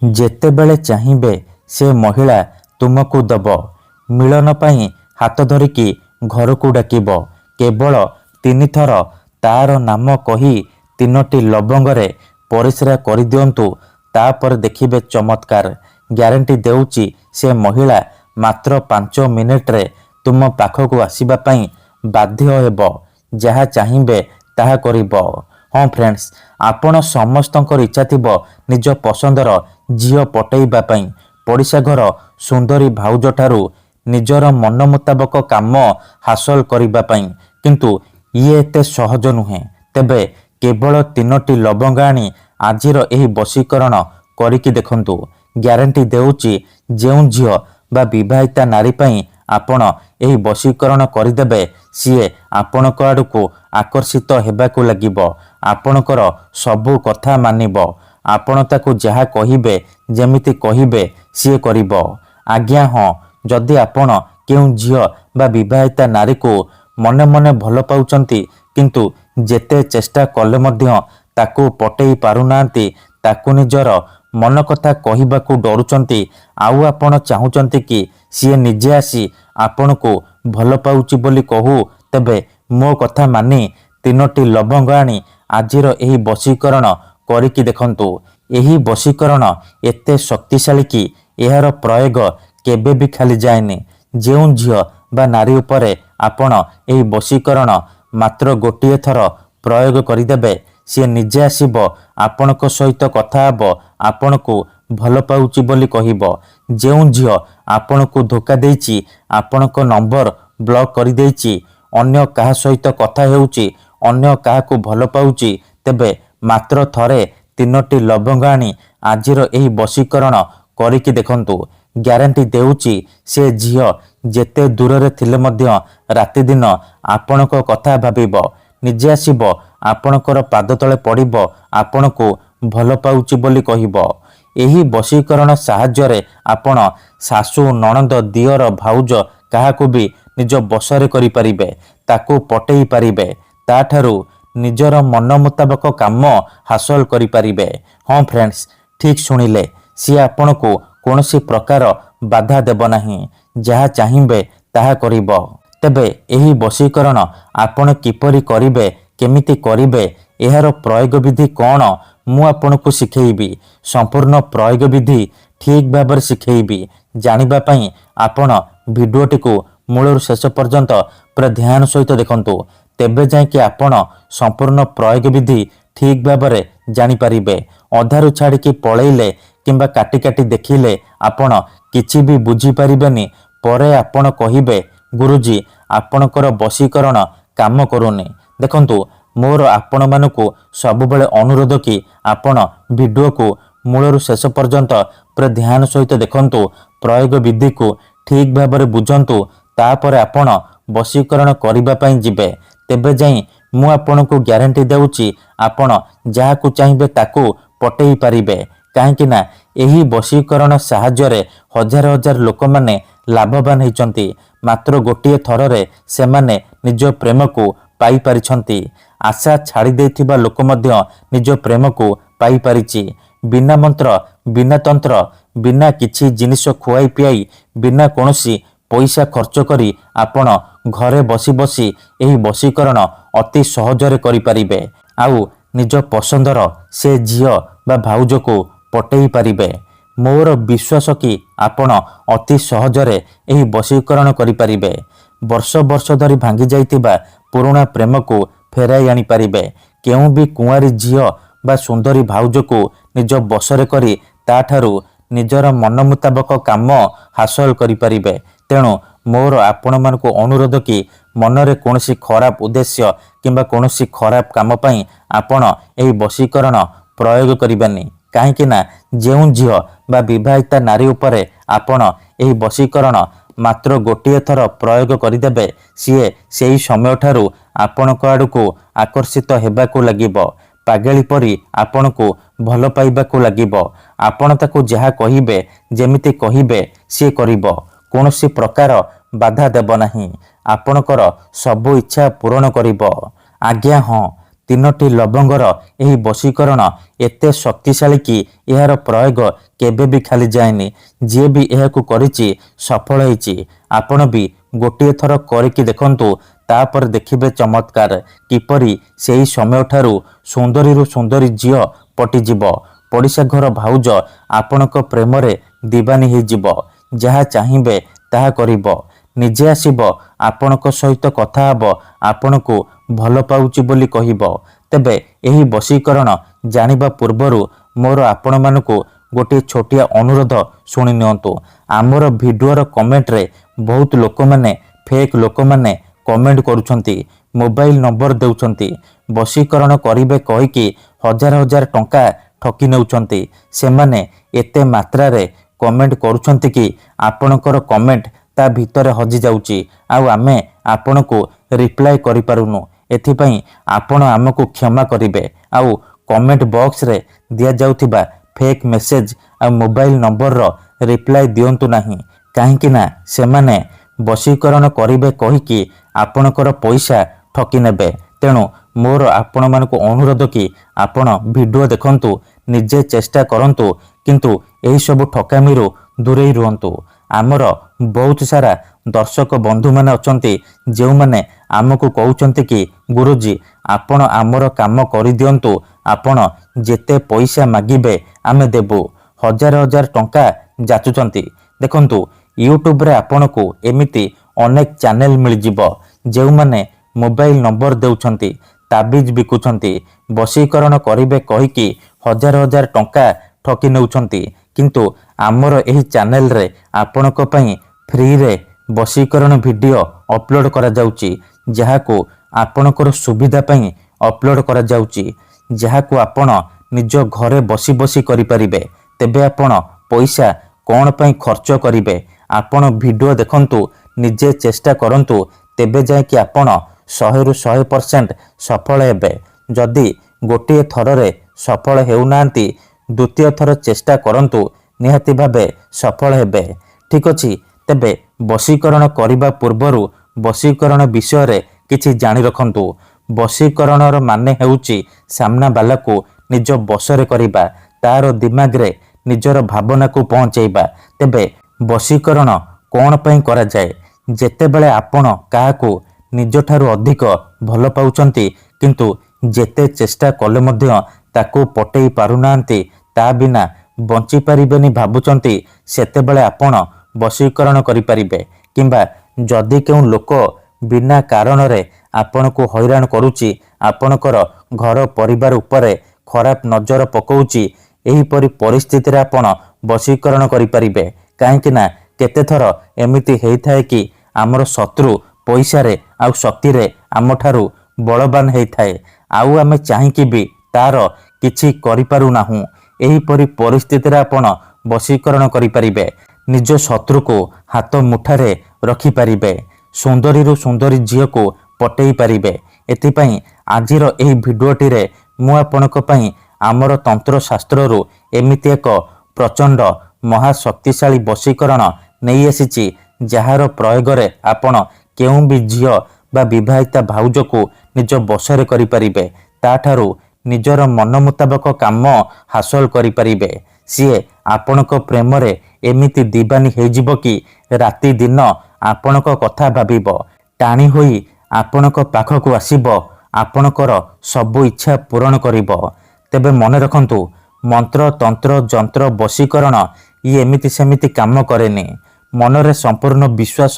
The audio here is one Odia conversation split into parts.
ଯେତେବେଳେ ଚାହିଁବେ ସେ ମହିଳା ତୁମକୁ ଦେବ। ମିଳନ ପାଇଁ ହାତ ଧରିକି ଘରକୁ ଡାକିବ। କେବଳ 3 ଥର ତାର ନାମ କହି 3ଟି ଲବଙ୍ଗରେ ପରିସ୍ରା କରିଦିଅନ୍ତୁ। ତାପରେ ଦେଖିବେ ଚମତ୍କାର। ଗ୍ୟାରେଣ୍ଟି ଦେଉଛି ସେ ମହିଳା ମାତ୍ର 5 ମିନିଟରେ ତୁମ ପାଖକୁ ଆସିବା ପାଇଁ ବାଧ୍ୟ ହେବ। ଯାହା ଚାହିଁବେ ତାହା କରିବ। ହଁ ଫ୍ରେଣ୍ଡସ୍, ଆପଣ ସମସ୍ତଙ୍କର ଇଚ୍ଛା ଥିବ ନିଜ ପସନ୍ଦର ଝିଅ ପଟେଇବା ପାଇଁ, ପଡ଼ିଶା ଘର ସୁନ୍ଦରୀ ଭାଉଜଠାରୁ ନିଜର ମନ ମୁତାବକ କାମ ହାସଲ କରିବା ପାଇଁ। କିନ୍ତୁ ଇଏ ଏତେ ସହଜ ନୁହେଁ। ତେବେ କେବଳ 3ଟି ଲବଙ୍ଗ ଆଣି ଆଜିର ଏହି ବଶୀକରଣ କରିକି ଦେଖନ୍ତୁ। ଗ୍ୟାରେଣ୍ଟି ଦେଉଛି ଯେଉଁ ଝିଅ ବା ବିବାହିତା ନାରୀ ପାଇଁ ଆପଣ ଏହି ବଶୀକରଣ କରିଦେବେ, ସିଏ ଆପଣଙ୍କ ଆଡ଼କୁ ଆକର୍ଷିତ ହେବାକୁ ଲାଗିବ। ଆପଣଙ୍କର ସବୁ କଥା ମାନିବ। ଆପଣ ତାକୁ ଯାହା କହିବେ, ଯେମିତି କହିବେ ସିଏ କରିବ। ଆଜ୍ଞା ହଁ, ଯଦି ଆପଣ କେଉଁ ଝିଅ ବା ବିବାହିତା ନାରୀକୁ ମନେ ମନେ ଭଲ ପାଉଛନ୍ତି, କିନ୍ତୁ ଯେତେ ଚେଷ୍ଟା କଲେ ମଧ୍ୟ ତାକୁ ପଟେଇ ପାରୁନାହାନ୍ତି, ତାକୁ ନିଜର ମନ କଥା କହିବାକୁ ଡରୁଛନ୍ତି, ଆଉ ଆପଣ ଚାହୁଁଛନ୍ତି କି ସିଏ ନିଜେ ଆସି ଆପଣଙ୍କୁ ଭଲ ପାଉଛି ବୋଲି କହୁ, ତେବେ ମୋ କଥା ମାନି 3ଟି ଲବଙ୍ଗ ଆଣି ଆଜିର ଏହି ବଶୀକରଣ କରିକି ଦେଖନ୍ତୁ। ଏହି ବଶୀକରଣ ଏତେ ଶକ୍ତିଶାଳୀ କି ଏହାର ପ୍ରୟୋଗ କେବେ ବି ଖାଲି ଯାଏନି। ଯେଉଁ ଝିଅ ବା ନାରୀ ଉପରେ ଆପଣ ଏହି ବଶୀକରଣ ମାତ୍ର ଗୋଟିଏ ଥର ପ୍ରୟୋଗ କରିଦେବେ, ସିଏ ନିଜେ ଆସିବ, ଆପଣଙ୍କ ସହିତ କଥା ହେବ, ଆପଣଙ୍କୁ ଭଲ ପାଉଛି ବୋଲି କହିବ। ଯେଉଁ ଝିଅ ଆପଣଙ୍କୁ ଧୋକା ଦେଇଛି, ଆପଣଙ୍କ ନମ୍ବର ବ୍ଲକ୍ କରିଦେଇଛି, ଅନ୍ୟ କାହା ସହିତ କଥା ହେଉଛି, ଅନ୍ୟ କାହାକୁ ଭଲ ପାଉଛି, ତେବେ ମାତ୍ର ଥରେ 3ଟି ଲବଙ୍ଗ ଆଣି ଆଜିର ଏହି ବଶୀକରଣ କରିକି ଦେଖନ୍ତୁ। ଗ୍ୟାରେଣ୍ଟି ଦେଉଛି ସେ ଝିଅ ଯେତେ ଦୂରରେ ଥିଲେ ମଧ୍ୟ ରାତିଦିନ ଆପଣଙ୍କ କଥା ଭାବିବ, ନିଜେ ଆସିବ, ଆପଣଙ୍କର ପାଦ ତଳେ ପଡ଼ିବ, ଆପଣଙ୍କୁ ଭଲ ପାଉଛି ବୋଲି କହିବ। ଏହି ବଶୀକରଣ ସାହାଯ୍ୟରେ ଆପଣ ଶାଶୁ, ନଣନ୍ଦ, ଦିଅର, ଭାଉଜ କାହାକୁ ବି ନିଜ ବଶରେ କରିପାରିବେ, ତାକୁ ପଟେଇ ପାରିବେ, ତାଠାରୁ ନିଜର ମନ ମୁତାବକ କାମ ହାସଲ କରିପାରିବେ। ହଁ ଫ୍ରେଣ୍ଡସ୍, ଠିକ୍ ଶୁଣିଲେ, ସିଏ ଆପଣଙ୍କୁ କୌଣସି ପ୍ରକାର ବାଧା ଦେବ ନାହିଁ। ଯାହା ଚାହିଁବେ ତାହା କରିବ। ତେବେ ଏହି ବଶୀକରଣ ଆପଣ କିପରି କରିବେ, କେମିତି କରିବେ, ଏହାର ପ୍ରୟୋଗ ବିଧି କ'ଣ, ମୁଁ ଆପଣଙ୍କୁ ଶିଖେଇବି। ସମ୍ପୂର୍ଣ୍ଣ ପ୍ରୟୋଗ ବିଧି ଠିକ୍ ଭାବରେ ଶିଖେଇବି। ଜାଣିବା ପାଇଁ ଆପଣ ଭିଡ଼ିଓଟିକୁ ମୂଳରୁ ଶେଷ ପର୍ଯ୍ୟନ୍ତ ପୁରା ଧ୍ୟାନ ସହିତ ଦେଖନ୍ତୁ। ତେବେ ଯାଇକି ଆପଣ ସମ୍ପୂର୍ଣ୍ଣ ପ୍ରୟୋଗ ବିଧି ଠିକ୍ ଭାବରେ ଜାଣିପାରିବେ। ଅଧାରୁ ଛାଡ଼ିକି ପଳେଇଲେ କିମ୍ବା କାଟି କାଟି ଦେଖିଲେ ଆପଣ କିଛି ବି ବୁଝିପାରିବେନି। ପରେ ଆପଣ କହିବେ, ଗୁରୁଜୀ ଆପଣଙ୍କର ବଶୀକରଣ କାମ କରୁନି। ଦେଖନ୍ତୁ, ମୋର ଆପଣମାନଙ୍କୁ ସବୁବେଳେ ଅନୁରୋଧ କି ଆପଣ ଭିଡ଼ିଓକୁ ମୂଳରୁ ଶେଷ ପର୍ଯ୍ୟନ୍ତ ପୁରା ଧ୍ୟାନ ସହିତ ଦେଖନ୍ତୁ, ପ୍ରୟୋଗ ବିଧିକୁ ଠିକ୍ ଭାବରେ ବୁଝନ୍ତୁ, ତାପରେ ଆପଣ ବଶୀକରଣ କରିବା ପାଇଁ ଯିବେ। ତେବେ ଯାଇ ମୁଁ ଆପଣଙ୍କୁ ଗ୍ୟାରେଣ୍ଟି ଦେଉଛି ଆପଣ ଯାହାକୁ ଚାହିଁବେ ତାକୁ ପଟେଇ ପାରିବେ। କାହିଁକି ନା ଏହି ବଶୀକରଣ ସାହାଯ୍ୟରେ ହଜାର ହଜାର ଲୋକମାନେ ଲାଭବାନ ହେଇଛନ୍ତି। ମାତ୍ର ଗୋଟିଏ ଥରରେ ସେମାନେ ନିଜ ପ୍ରେମକୁ ପାଇପାରିଛନ୍ତି। ଆଶା ଛାଡ଼ି ଦେଇଥିବା ଲୋକ ମଧ୍ୟ ନିଜ ପ୍ରେମକୁ ପାଇପାରିଛି। ବିନା ମନ୍ତ୍ର, ବିନା ତନ୍ତ୍ର, ବିନା କିଛି ଜିନିଷ ଖୁଆଇ ପିଆଇ, ବିନା କୌଣସି ପଇସା ଖର୍ଚ୍ଚ କରି ଆପଣ ଘରେ ବସି ବସି ଏହି ବଶୀକରଣ ଅତି ସହଜରେ କରିପାରିବେ। ଆଉ ନିଜ ପସନ୍ଦର ସେ ଝିଅ ବା ଭାଉଜକୁ ପଟେଇ ପାରିବେ। ମୋର ବିଶ୍ୱାସ କି ଆପଣ ଅତି ସହଜରେ ଏହି ବଶୀକରଣ କରିପାରିବେ। ବର୍ଷ ବର୍ଷ ଧରି ଭାଙ୍ଗି ଯାଇଥିବା ପୁରୁଣା ପ୍ରେମକୁ ଫେରାଇ ଆଣିପାରିବେ। କେଉଁ ବି କୁଆଁରୀ ଝିଅ ବା ସୁନ୍ଦରୀ ଭାଉଜକୁ ନିଜ ବଶରେ କରି ତାଠାରୁ ନିଜର ମନ ମୁତାବକ କାମ ହାସଲ କରିପାରିବେ। ତେଣୁ ମୋର ଆପଣମାନଙ୍କୁ ଅନୁରୋଧ କି ମନରେ କୌଣସି ଖରାପ ଉଦ୍ଦେଶ୍ୟ କିମ୍ବା କୌଣସି ଖରାପ କାମ ପାଇଁ ଆପଣ ଏହି ବଶୀକରଣ ପ୍ରୟୋଗ କରିବେନି। କାହିଁକି ନା ଯେଉଁ ଝିଅ ବା ବିବାହିତା ନାରୀ ଉପରେ ଆପଣ ଏହି ବଶୀକରଣ ମାତ୍ର ଗୋଟିଏ ଥର ପ୍ରୟୋଗ କରିଦେବେ, ସିଏ ସେହି ସମୟଠାରୁ ଆପଣଙ୍କ ଆଡ଼କୁ ଆକର୍ଷିତ ହେବାକୁ ଲାଗିବ। ପାଗଳି ପରି ଆପଣଙ୍କୁ ଭଲ ପାଇବାକୁ ଲାଗିବ। ଆପଣ ତାକୁ ଯାହା କହିବେ, ଯେମିତି କହିବେ ସିଏ କରିବ। କୌଣସି ପ୍ରକାର ବାଧା ଦେବ ନାହିଁ। ଆପଣଙ୍କର ସବୁ ଇଚ୍ଛା ପୂରଣ କରିବ। ଆଜ୍ଞା ହଁ, ତିନୋଟି ଲବଙ୍ଗର ଏହି ବଶୀକରଣ ଏତେ ଶକ୍ତିଶାଳୀ କି ଏହାର ପ୍ରୟୋଗ କେବେ ବି ଖାଲି ଯାଏନି। ଯିଏ ବି ଏହାକୁ କରିଛି ସଫଳ ହେଇଛି। ଆପଣ ବି ଗୋଟିଏ ଥର କରିକି ଦେଖନ୍ତୁ, ତାପରେ ଦେଖିବେ ଚମତ୍କାର କିପରି ସେହି ସମୟଠାରୁ ସୁନ୍ଦରୀରୁ ସୁନ୍ଦରୀ ଝିଅ ପଟିଯିବ। ପଡ଼ିଶା ଘର ଭାଉଜ ଆପଣଙ୍କ ପ୍ରେମରେ ଦିବାନୀ ହେଇଯିବ। ଯାହା ଚାହିଁବେ ତାହା କରିବ। ନିଜେ ଆସିବ, ଆପଣଙ୍କ ସହିତ କଥା ହେବ, ଆପଣଙ୍କୁ ଭଲ ପାଉଛି ବୋଲି କହିବ। ତେବେ ଏହି ବଶୀକରଣ ଜାଣିବା ପୂର୍ବରୁ ମୋର ଆପଣମାନଙ୍କୁ ଗୋଟିଏ ଛୋଟିଆ ଅନୁରୋଧ ଶୁଣି ନିଅନ୍ତୁ। ଆମର ଭିଡ଼ିଓର କମେଣ୍ଟରେ ବହୁତ ଲୋକମାନେ ଫେକ୍ ଲୋକମାନେ କମେଣ୍ଟ କରୁଛନ୍ତି, ମୋବାଇଲ ନମ୍ବର ଦେଉଛନ୍ତି, ବଶୀକରଣ କରିବେ କହିକି ହଜାର ହଜାର ଟଙ୍କା ଠକି ନେଉଛନ୍ତି। ସେମାନେ ଏତେ ମାତ୍ରାରେ କମେଣ୍ଟ କରୁଛନ୍ତି କି ଆପଣଙ୍କର କମେଣ୍ଟ ତା ଭିତରେ ହଜିଯାଉଛି, ଆଉ ଆମେ ଆପଣଙ୍କୁ ରିପ୍ଲାଏ କରିପାରୁନୁ। ଏଥିପାଇଁ ଆପଣ ଆମକୁ କ୍ଷମା କରିବେ। ଆଉ କମେଣ୍ଟ ବକ୍ସରେ ଦିଆଯାଉଥିବା ଫେକ୍ ମେସେଜ ଆଉ ମୋବାଇଲ ନମ୍ବରର ରିପ୍ଲାଏ ଦିଅନ୍ତୁ ନାହିଁ। କାହିଁକି ନା ସେମାନେ ବଶୀକରଣ କରିବେ କହିକି ଆପଣଙ୍କର ପଇସା ଠକି ନେବେ। ତେଣୁ ମୋର ଆପଣମାନଙ୍କୁ ଅନୁରୋଧ କି ଆପଣ ଭିଡ଼ିଓ ଦେଖନ୍ତୁ, ନିଜେ ଚେଷ୍ଟା କରନ୍ତୁ, କିନ୍ତୁ ଏହିସବୁ ଠକାମିରୁ ଦୂରେଇ ରୁହନ୍ତୁ। ଆମର ବହୁତ ସାରା ଦର୍ଶକ ବନ୍ଧୁମାନେ ଅଛନ୍ତି ଯେଉଁମାନେ ଆମକୁ କହୁଛନ୍ତି କି ଗୁରୁଜୀ ଆପଣ ଆମର କାମ କରିଦିଅନ୍ତୁ, ଆପଣ ଯେତେ ପଇସା ମାଗିବେ ଆମେ ଦେବୁ। ହଜାର ହଜାର ଟଙ୍କା ଯାଚୁଛନ୍ତି। ଦେଖନ୍ତୁ, ୟୁଟ୍ୟୁବରେ ଆପଣଙ୍କୁ ଏମିତି ଅନେକ ଚ୍ୟାନେଲ ମିଳିଯିବ ଯେଉଁମାନେ ମୋବାଇଲ ନମ୍ବର ଦେଉଛନ୍ତି, ତାବିଜ ବିକୁଛନ୍ତି, ବଶୀକରଣ କରିବେ କହିକି ହଜାର ହଜାର ଟଙ୍କା ଠକି ନେଉଛନ୍ତି। କିନ୍ତୁ ଆମର ଏହି ଚ୍ୟାନେଲରେ ଆପଣଙ୍କ ପାଇଁ ଫ୍ରିରେ ବଶୀକରଣ ଭିଡ଼ିଓ ଅପଲୋଡ଼ କରାଯାଉଛି, ଯାହାକୁ ଆପଣଙ୍କର ସୁବିଧା ପାଇଁ ଅପଲୋଡ଼ କରାଯାଉଛି, ଯାହାକୁ ଆପଣ ନିଜ ଘରେ ବସି ବସି କରିପାରିବେ। ତେବେ ଆପଣ ପଇସା କ'ଣ ପାଇଁ ଖର୍ଚ୍ଚ କରିବେ? ଆପଣ ଭିଡ଼ିଓ ଦେଖନ୍ତୁ, ନିଜେ ଚେଷ୍ଟା କରନ୍ତୁ, ତେବେ ଯାଇକି ଆପଣ 100ରୁ 100% ସଫଳ ହେବେ। ଯଦି ଗୋଟିଏ ଥରରେ ସଫଳ ହେଉନାହାନ୍ତି, ଦ୍ୱିତୀୟ ଥର ଚେଷ୍ଟା କରନ୍ତୁ, ନିହାତି ଭାବେ ସଫଳ ହେବେ। ଠିକ୍ ଅଛି। ତେବେ ବଶୀକରଣ କରିବା ପୂର୍ବରୁ ବଶୀକରଣ ବିଷୟରେ କିଛି ଜାଣି ରଖନ୍ତୁ। ବଶୀକରଣର ମାନେ ହେଉଛି ସାମ୍ନାବାଲାକୁ ନିଜ ବଶରେ କରିବା, ତାର ଦିମାଗରେ ନିଜର ଭାବନାକୁ ପହଞ୍ଚାଇବା। ତେବେ ବଶୀକରଣ କ'ଣ ପାଇଁ କରାଯାଏ? ଯେତେବେଳେ ଆପଣ କାହାକୁ ନିଜଠାରୁ ଅଧିକ ଭଲ ପାଉଛନ୍ତି, କିନ୍ତୁ ଯେତେ ଚେଷ୍ଟା କଲେ ମଧ୍ୟ ତାକୁ ପଟେଇ ପାରୁନାହାନ୍ତି, ତା ବିନା ବଞ୍ଚିପାରିବେନି ଭାବୁଛନ୍ତି, ସେତେବେଳେ ଆପଣ ବଶୀକରଣ କରିପାରିବେ। କିମ୍ବା ଯଦି କେଉଁ ଲୋକ ବିନା କାରଣରେ ଆପଣଙ୍କୁ ହଇରାଣ କରୁଛି, ଆପଣଙ୍କର ଘର ପରିବାର ଉପରେ ଖରାପ ନଜର ପକାଉଛି, ଏହିପରି ପରିସ୍ଥିତିରେ ଆପଣ ବଶୀକରଣ କରିପାରିବେ। କାହିଁକି ନା କେତେଥର ଏମିତି ହେଇଥାଏ କି ଆମର ଶତ୍ରୁ ପଇସାରେ ଆଉ ଶକ୍ତିରେ ଆମଠାରୁ ବଳବାନ ହେଇଥାଏ, ଆଉ ଆମେ ଚାହିଁକି ବି ତାର କିଛି କରିପାରୁନାହୁଁ। ଏହିପରି ପରିସ୍ଥିତିରେ ଆପଣ ବଶୀକରଣ କରିପାରିବେ। ନିଜ ଶତ୍ରୁକୁ ହାତ ମୁଠାରେ ରଖିପାରିବେ, ସୁନ୍ଦରୀରୁ ସୁନ୍ଦରୀ ଝିଅକୁ ପଟେଇ ପାରିବେ। ଏଥିପାଇଁ ଆଜିର ଏହି ଭିଡ଼ିଓଟିରେ ମୁଁ ଆପଣଙ୍କ ପାଇଁ ଆମର ତନ୍ତ୍ରଶାସ୍ତ୍ରରୁ ଏମିତି ଏକ ପ୍ରଚଣ୍ଡ ମହାଶକ୍ତିଶାଳୀ ବଶୀକରଣ ନେଇ ଆସିଛି, ଯାହାର ପ୍ରୟୋଗରେ ଆପଣ କେଉଁ ବି ଝିଅ ବା ବିବାହିତା ଭାଉଜକୁ ନିଜ ବଶରେ କରିପାରିବେ। ତାଠାରୁ ନିଜର ମନ ମୁତାବକ କାମ ହାସଲ କରିପାରିବେ। ସିଏ ଆପଣଙ୍କ ପ୍ରେମରେ ଏମିତି ଦିବାନୀ ହେଇଯିବ କି ରାତି ଦିନ ଆପଣଙ୍କ କଥା ଭାବିବ, ଟାଣି ହୋଇ ଆପଣଙ୍କ ପାଖକୁ ଆସିବ, ଆପଣଙ୍କର ସବୁ ଇଚ୍ଛା ପୂରଣ କରିବ। ତେବେ ମନେ ରଖନ୍ତୁ, ମନ୍ତ୍ର ତନ୍ତ୍ର ଯନ୍ତ୍ର ବଶୀକରଣ ଇଏ ଏମିତି ସେମିତି କାମ କରେନି। ମନରେ ସମ୍ପୂର୍ଣ୍ଣ ବିଶ୍ୱାସ,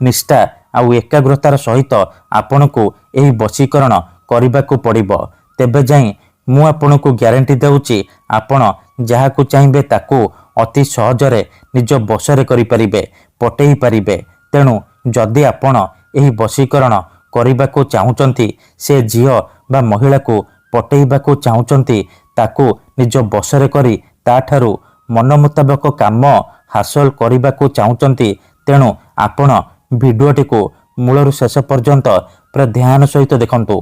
ନିଷ୍ଠା ଆଉ ଏକାଗ୍ରତାର ସହିତ ଆପଣଙ୍କୁ ଏହି ବଶୀକରଣ କରିବାକୁ ପଡ଼ିବ। ତେବେ ଯାଇ ମୁଁ ଆପଣଙ୍କୁ ଗ୍ୟାରେଣ୍ଟି ଦେଉଛି, ଆପଣ ଯାହାକୁ ଚାହିଁବେ ତାକୁ ଅତି ସହଜରେ ନିଜ ବଶରେ କରିପାରିବେ, ପଟେଇ ପାରିବେ। ତେଣୁ ଯଦି ଆପଣ ଏହି ବଶୀକରଣ କରିବାକୁ ଚାହୁଁଛନ୍ତି, ସେ ଝିଅ ବା ମହିଳାକୁ ପଟେଇବାକୁ ଚାହୁଁଛନ୍ତି, ତାକୁ ନିଜ ବଶରେ କରି ତାଠାରୁ ମନ ମୁତାବକ କାମ ହାସଲ କରିବାକୁ ଚାହୁଁଛନ୍ତି, ତେଣୁ ଆପଣ ଭିଡ଼ିଓଟିକୁ ମୂଳରୁ ଶେଷ ପର୍ଯ୍ୟନ୍ତ ପୁରା ଧ୍ୟାନ ସହିତ ଦେଖନ୍ତୁ।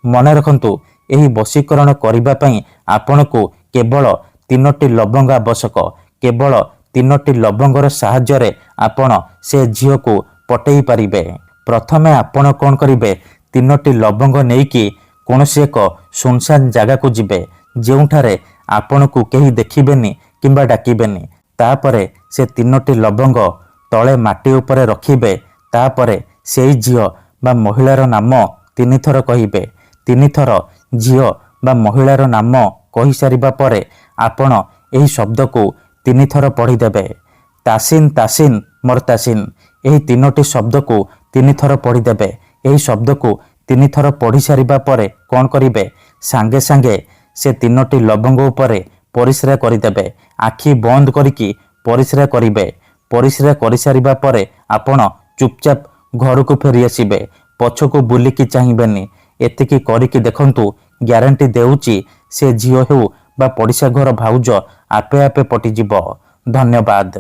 ମନେ ରଖନ୍ତୁ, ଏହି ବଶୀକରଣ କରିବା ପାଇଁ ଆପଣଙ୍କୁ କେବଳ 3ଟି ଲବଙ୍ଗ ଆବଶ୍ୟକ। କେବଳ 3ଟି ଲବଙ୍ଗର ସାହାଯ୍ୟରେ ଆପଣ ସେ ଝିଅକୁ ପଟେଇ ପାରିବେ। ପ୍ରଥମେ ଆପଣ କ'ଣ କରିବେ, 3ଟି ଲବଙ୍ଗ ନେଇକି କୌଣସି ଏକ ସୁନସାନ ଜାଗାକୁ ଯିବେ ଯେଉଁଠାରେ ଆପଣଙ୍କୁ କେହି ଦେଖିବେନି କିମ୍ବା ଡାକିବେନି। ତାପରେ ସେ 3ଟି ଲବଙ୍ଗ ତଳେ ମାଟି ଉପରେ ରଖିବେ। ତାପରେ ସେଇ ଝିଅ ବା ମହିଳାର ନାମ 3 ଥର କହିବେ। 3 ଥର ଝିଅ ବା ମହିଳାର ନାମ କହିସାରିବା ପରେ ଆପଣ ଏହି ଶବ୍ଦକୁ 3 ଥର ପଢ଼ିଦେବେ। ତାସିନ୍ ତାସିନ୍ ମୋର ତାସିନ୍। ଏହି 3ଟି ଶବ୍ଦକୁ 3 ଥର ପଢ଼ିଦେବେ। ଏହି ଶବ୍ଦକୁ 3 ଥର ପଢ଼ି ସାରିବା ପରେ କ'ଣ କରିବେ? ସାଙ୍ଗେ ସାଙ୍ଗେ ସେ 3ଟି ଲବଙ୍ଗ ଉପରେ ପରିସ୍ରା କରିଦେବେ। ଆଖି ବନ୍ଦ କରିକି ପରିସ୍ରା କରିବେ। ପରିସ୍ରା କରିସାରିବା ପରେ ଆପଣ ଚୁପଚାପ ଘରକୁ ଫେରି ଆସିବେ। ପଛକୁ ବୁଲିକି ଚାହିଁବେନି। ଏତିକି କରିକି ଦେଖନ୍ତୁ, ଗ୍ୟାରେଣ୍ଟି ଦେଉଛି ସେ ଝିଅ ହେଉ ବା ପଡ଼ିଶା ଘର ଭାଉଜ ଆପେ ଆପେ ପଟିଯିବ। ଧନ୍ୟବାଦ।